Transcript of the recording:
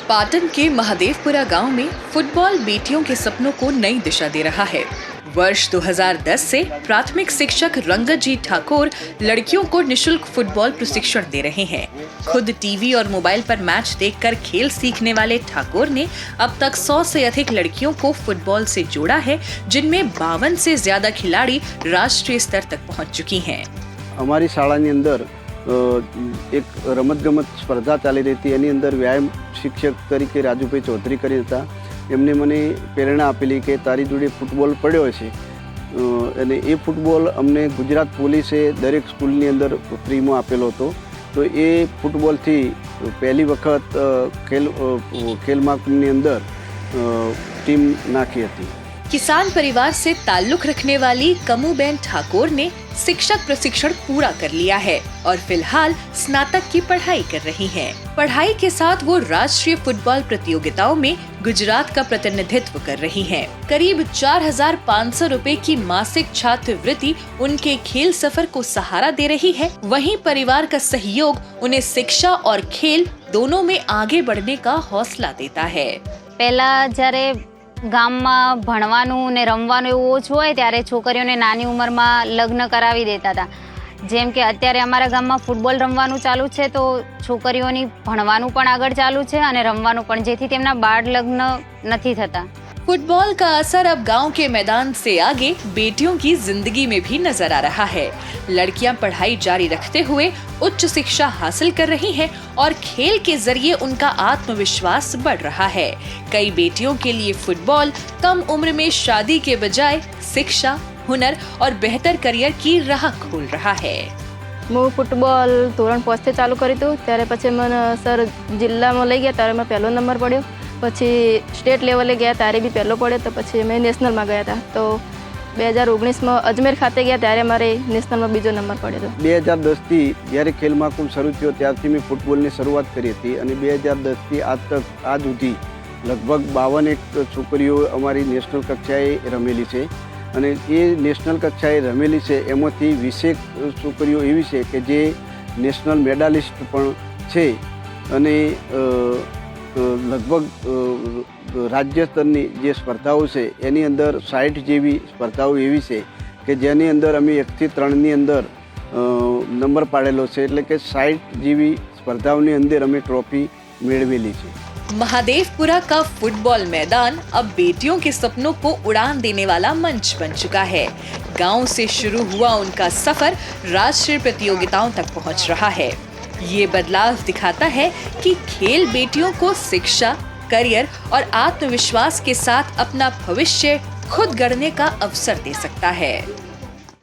पाटन के महादेवपुरा गांव में फुटबॉल बेटियों के सपनों को नई दिशा दे रहा है। वर्ष 2010 से प्राथमिक शिक्षक रंगत जी ठाकुर लड़कियों को निशुल्क फुटबॉल प्रशिक्षण दे रहे हैं। खुद टीवी और मोबाइल पर मैच देखकर खेल सीखने वाले ठाकुर ने अब तक 100 से अधिक लड़कियों को फुटबॉल से जोड़ा है, जिनमें 52 से ज्यादा खिलाड़ी राष्ट्रीय स्तर तक पहुंच चुकी हैं। हमारी शाळानी अंदर एक रमत-गमत स्पर्धा चाली रही थी। एनी अंदर व्यायाम शिक्षक तरीके राजूभाई चौधरी કરી હતા। એમને મને પ્રેરણા આપેલી કે તારી જોડે ફૂટબોલ પડ્યો છે અને એ ફૂટબોલ અમને ગુજરાત પોલીસે દરેક સ્કૂલની અંદર ફ્રીમાં આપેલો હતો। તો એ ફૂટબોલથી પહેલી વખત ખેલ મહાકુંભની અંદર ટીમ નાખી હતી। किसान परिवार से ताल्लुक रखने वाली कमूबेन ठाकुर ने शिक्षक प्रशिक्षण पूरा कर लिया है और फिलहाल स्नातक की पढ़ाई कर रही हैं। पढ़ाई के साथ वो राष्ट्रीय फुटबॉल प्रतियोगिताओं में गुजरात का प्रतिनिधित्व कर रही हैं। करीब 4,500 रुपए की मासिक छात्रवृत्ति उनके खेल सफर को सहारा दे रही है। वहीं परिवार का सहयोग उन्हें शिक्षा और खेल दोनों में आगे बढ़ने का हौसला देता है। पहला જ્યારે ગામમાં ભણવાનું ને રમવાનું એવું ઓછું હોય ત્યારે છોકરીઓને નાની ઉંમરમાં લગ્ન કરાવી દેતા હતા। જેમ કે અત્યારે અમારા ગામમાં ફૂટબોલ રમવાનું ચાલુ છે, તો છોકરીઓની ભણવાનું પણ આગળ ચાલુ છે અને રમવાનું પણ, જેથી તેમના બાળ લગ્ન નથી થતા। फुटबॉल का असर अब गांव के मैदान से आगे बेटियों की जिंदगी में भी नजर आ रहा है। लड़कियां पढ़ाई जारी रखते हुए उच्च शिक्षा हासिल कर रही हैं और खेल के जरिए उनका आत्मविश्वास बढ़ रहा है। कई बेटियों के लिए फुटबॉल कम उम्र में शादी के बजाय शिक्षा, हुनर और बेहतर करियर की राह खोल रहा है। मैं फुटबॉल ધોરણ 5 થી ચાલુ કર્યું હતું, ત્યારે પછી મને સર જિલ્લામાં લઈ ગયા, ત્યારે મેં પહેલો નંબર પડ્યો। પછી સ્ટેટ લેવલે ગયા ત્યારે બી પહેલો પડ્યો, તો પછી મેં નેશનલમાં ગયા હતા। તો 2019માં અજમેર ખાતે ગયા ત્યારે મારે નેશનલમાં બીજો નંબર પડ્યો હતો। 2010થી જ્યારે ખેલ મહાકુંભ શરૂ થયો ત્યારથી મેં ફૂટબોલની શરૂઆત કરી હતી અને 2010થી આજ સુધી લગભગ 52 છોકરીઓ અમારી નેશનલ કક્ષાએ રમેલી છે અને એ નેશનલ કક્ષાએ રમેલી છે એમાંથી 20 છોકરીઓ એવી છે કે જે નેશનલ મેડાલિસ્ટ પણ છે અને લગભગ રાજ્ય સ્તરની જે સ્પર્ધાઓ છે એની અંદર 60 જેવી સ્પર્ધાઓ એવી છે કે જેની અંદર અમે 1 થી 3ની અંદર નંબર પાડેલો છે, એટલે કે 60 જેવી સ્પર્ધાઓની અંદર અમે ટ્રોફી મેળવેલી છે। महादेवपुरा का फुटबॉल मैदान अब बेटियों के सपनों को उड़ान देने वाला मंच बन चुका है। गांव से शुरू हुआ उनका सफर राष्ट्रीय प्रतियोगिताओं तक पहुंच रहा है। ये बदलाव दिखाता है कि खेल बेटियों को शिक्षा, करियर और आत्मविश्वास के साथ अपना भविष्य खुद गढ़ने का अवसर दे सकता है।